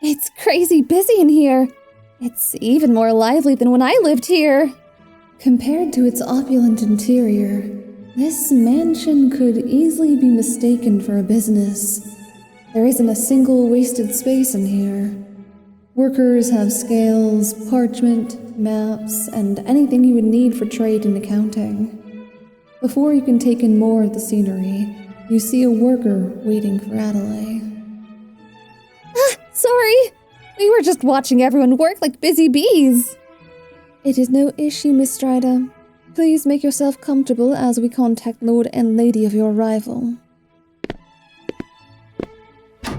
It's crazy busy in here. It's even more lively than when I lived here. Compared to its opulent interior, this mansion could easily be mistaken for a business. There isn't a single wasted space in here. Workers have scales, parchment, maps, and anything you would need for trade and accounting. Before you can take in more of the scenery, you see a worker waiting for Addley. Sorry! We were just watching everyone work like busy bees. It is no issue, Miss Strider. Please make yourself comfortable as we contact Lord and Lady of your arrival. The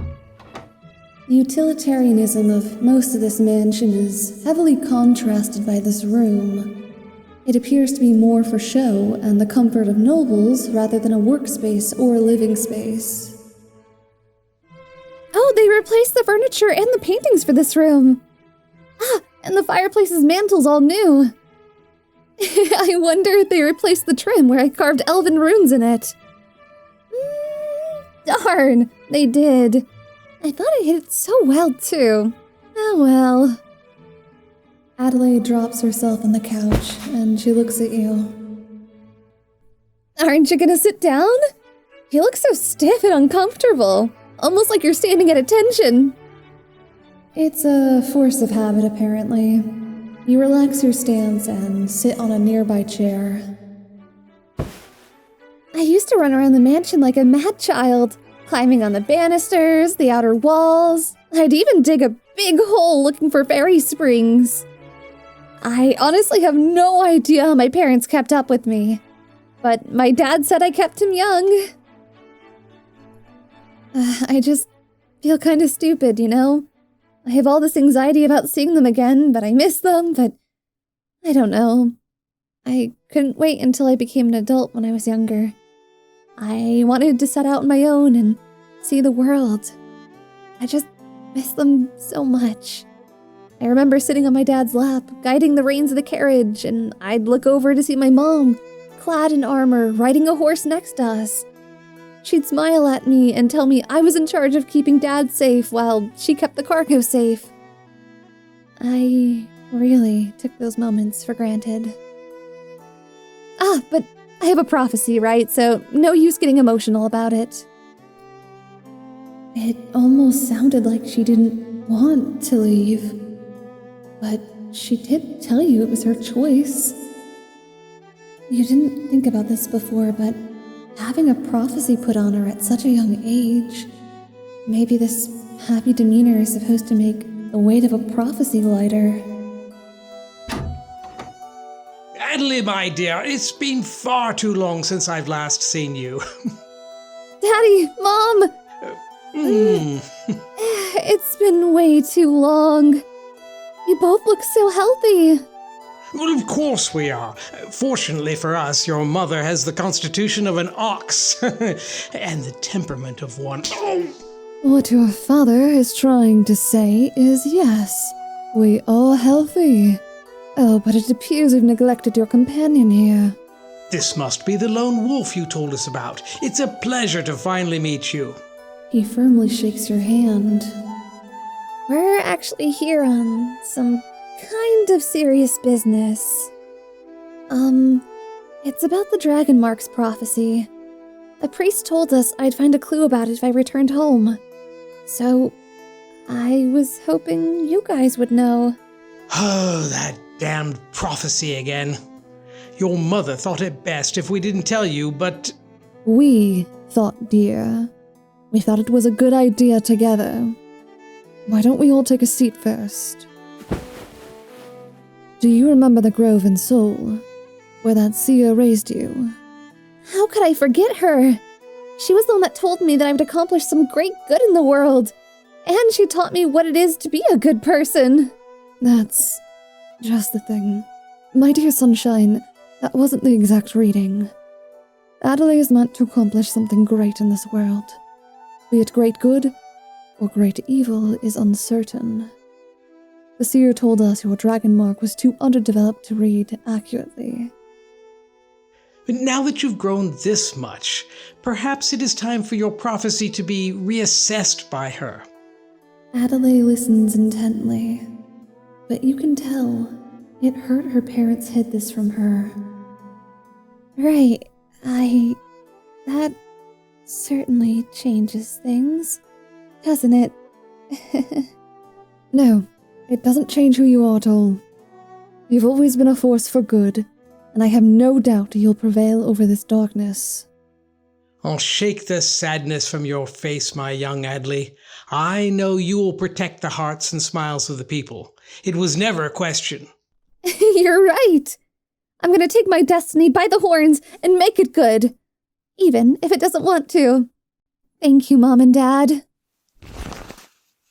utilitarianism of most of this mansion is heavily contrasted by this room. It appears to be more for show and the comfort of nobles rather than a workspace or a living space. Oh, they replaced the furniture and the paintings for this room. And the fireplace's mantle's all new. I wonder if they replaced the trim where I carved elven runes in it. Darn, they did. I thought I hit it so well, too. Oh well. Addley drops herself on the couch, and she looks at you. Aren't you gonna sit down? You look so stiff and uncomfortable. Almost like you're standing at attention. It's a force of habit, apparently. You relax your stance and sit on a nearby chair. I used to run around the mansion like a mad child, climbing on the banisters, the outer walls. I'd even dig a big hole looking for fairy springs. I honestly have no idea how my parents kept up with me, but my dad said I kept him young. I just feel kind of stupid, you know? I have all this anxiety about seeing them again, but I miss them, but I don't know. I couldn't wait until I became an adult when I was younger. I wanted to set out on my own and see the world. I just miss them so much. I remember sitting on my dad's lap, guiding the reins of the carriage, and I'd look over to see my mom, clad in armor, riding a horse next to us. She'd smile at me and tell me I was in charge of keeping Dad safe while she kept the cargo safe. I really took those moments for granted. But I have a prophecy, right? So no use getting emotional about it. It almost sounded like she didn't want to leave. But she did tell you it was her choice. You didn't think about this before, but having a prophecy put on her at such a young age, maybe this happy demeanor is supposed to make the weight of a prophecy lighter. Addley, my dear, it's been far too long since I've last seen you. Daddy! Mom! It's been way too long. You both look so healthy. Well, of course we are. Fortunately for us, your mother has the constitution of an ox and the temperament of one. Oh. What your father is trying to say is yes, we are healthy. Oh, but it appears we've neglected your companion here. This must be the lone wolf you told us about. It's a pleasure to finally meet you. He firmly shakes your hand. We're actually here on some kind of serious business. It's about the Dragon Mark's prophecy. A priest told us I'd find a clue about it if I returned home. So, I was hoping you guys would know. Oh, that damned prophecy again. Your mother thought it best if we didn't tell you, but... We thought, dear. We thought it was a good idea together. Why don't we all take a seat first? Do you remember the grove in Seoul, where that seer raised you? How could I forget her? She was the one that told me that I would accomplish some great good in the world, and she taught me what it is to be a good person. That's just the thing. My dear sunshine, that wasn't the exact reading. Addley is meant to accomplish something great in this world. Be it great good or great evil is uncertain. The seer told us your dragon mark was too underdeveloped to read accurately. But now that you've grown this much, perhaps it is time for your prophecy to be reassessed by her. Addley listens intently, but you can tell it hurt her parents hid this from her. Right, that certainly changes things, doesn't it? No, it doesn't change who you are at all. You've always been a force for good, and I have no doubt you'll prevail over this darkness. I'll shake the sadness from your face, my young Addley. I know you will protect the hearts and smiles of the people. It was never a question. You're right. I'm gonna take my destiny by the horns and make it good, even if it doesn't want to. Thank you, Mom and Dad.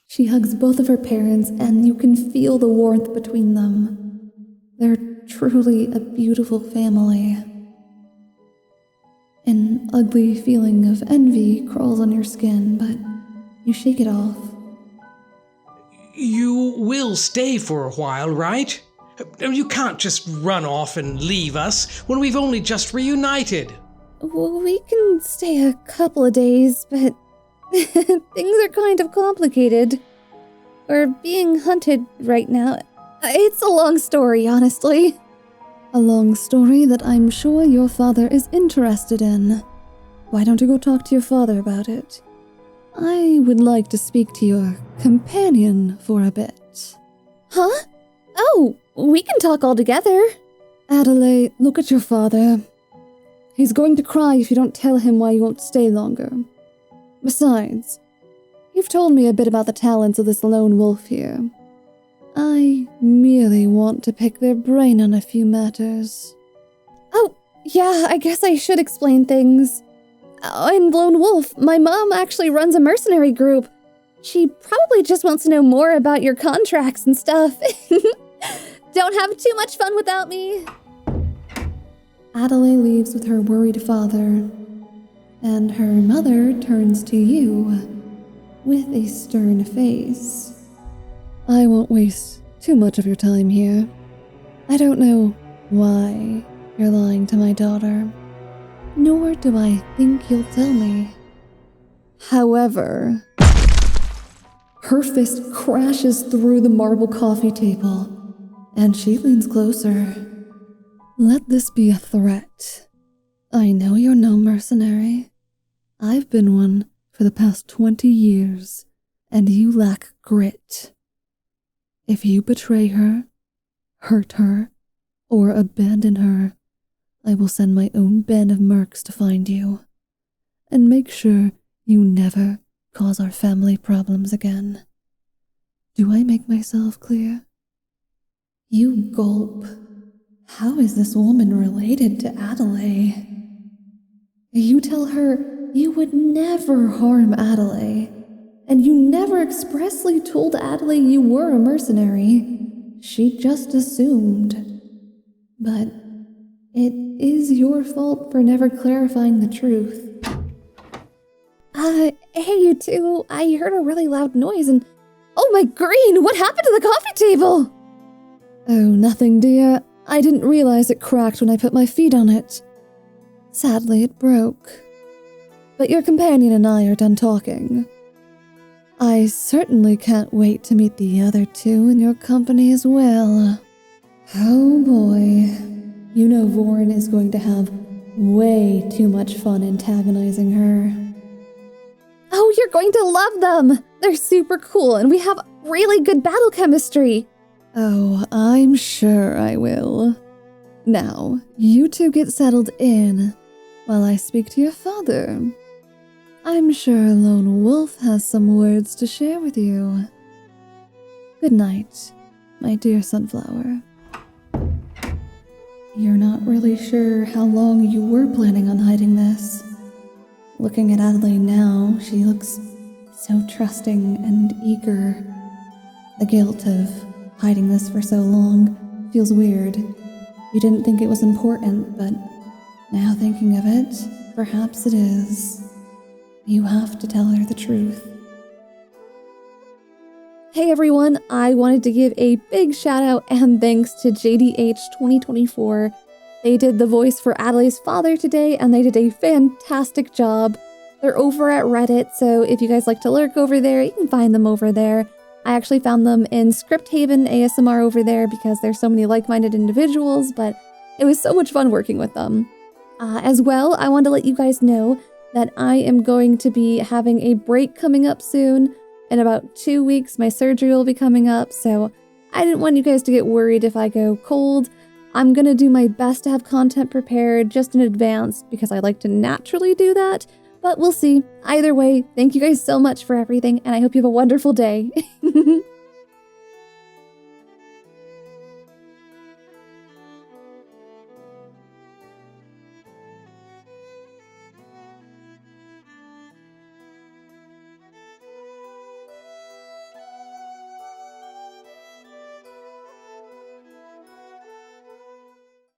She hugs both of her parents, and you can feel the warmth between them. They're truly a beautiful family. An ugly feeling of envy crawls on your skin, but you shake it off. You will stay for a while, right? You can't just run off and leave us when we've only just reunited. We can stay a couple of days, but things are kind of complicated. We're being hunted right now. It's a long story, honestly. A long story that I'm sure your father is interested in. Why don't you go talk to your father about it? I would like to speak to your companion for a bit. Huh? Oh, we can talk all together. Addley, look at your father. He's going to cry if you don't tell him why you won't stay longer. Besides, you've told me a bit about the talents of this lone wolf here. I merely want to pick their brain on a few matters. Oh, yeah, I guess I should explain things. I'm Lone Wolf. My mom actually runs a mercenary group. She probably just wants to know more about your contracts and stuff. Don't have too much fun without me. Addley leaves with her worried father, and her mother turns to you with a stern face. I won't waste too much of your time here. I don't know why you're lying to my daughter, nor do I think you'll tell me. However, her fist crashes through the marble coffee table, and she leans closer. Let this be a threat. I know you're no mercenary. I've been one for the past 20 years, and you lack grit. If you betray her, hurt her, or abandon her, I will send my own band of mercs to find you, and make sure you never cause our family problems again. Do I make myself clear? You gulp. How is this woman related to Addley? You tell her you would never harm Addley, and you never expressly told Addley you were a mercenary. She just assumed. But it is your fault for never clarifying the truth. Hey you two, I heard a really loud noise and... Oh my green, what happened to the coffee table? Oh, nothing, dear. I didn't realize it cracked when I put my feet on it. Sadly, it broke. But your companion and I are done talking. I certainly can't wait to meet the other two in your company as well. Oh boy. You know Vor'ren is going to have way too much fun antagonizing her. Oh, you're going to love them! They're super cool and we have really good battle chemistry. Oh, I'm sure I will. Now, you two get settled in while I speak to your father. I'm sure Lone Wolf has some words to share with you. Good night, my dear Sunflower. You're not really sure how long you were planning on hiding this. Looking at Addley now, she looks so trusting and eager. The guilt of hiding this for so long feels weird. You didn't think it was important, but now thinking of it, perhaps it is. You have to tell her the truth. Hey everyone, I wanted to give a big shout out and thanks to JDH 2024. They did the voice for Addley's father today and they did a fantastic job. They're over at Reddit, so if you guys like to lurk over there, you can find them over there. I actually found them in Script Haven ASMR over there because there's so many like-minded individuals, but it was so much fun working with them. As well, I wanted to let you guys know that I am going to be having a break coming up soon. In about 2 weeks, my surgery will be coming up, so I didn't want you guys to get worried if I go cold. I'm gonna do my best to have content prepared just in advance because I like to naturally do that, but we'll see. Either way, thank you guys so much for everything, and I hope you have a wonderful day.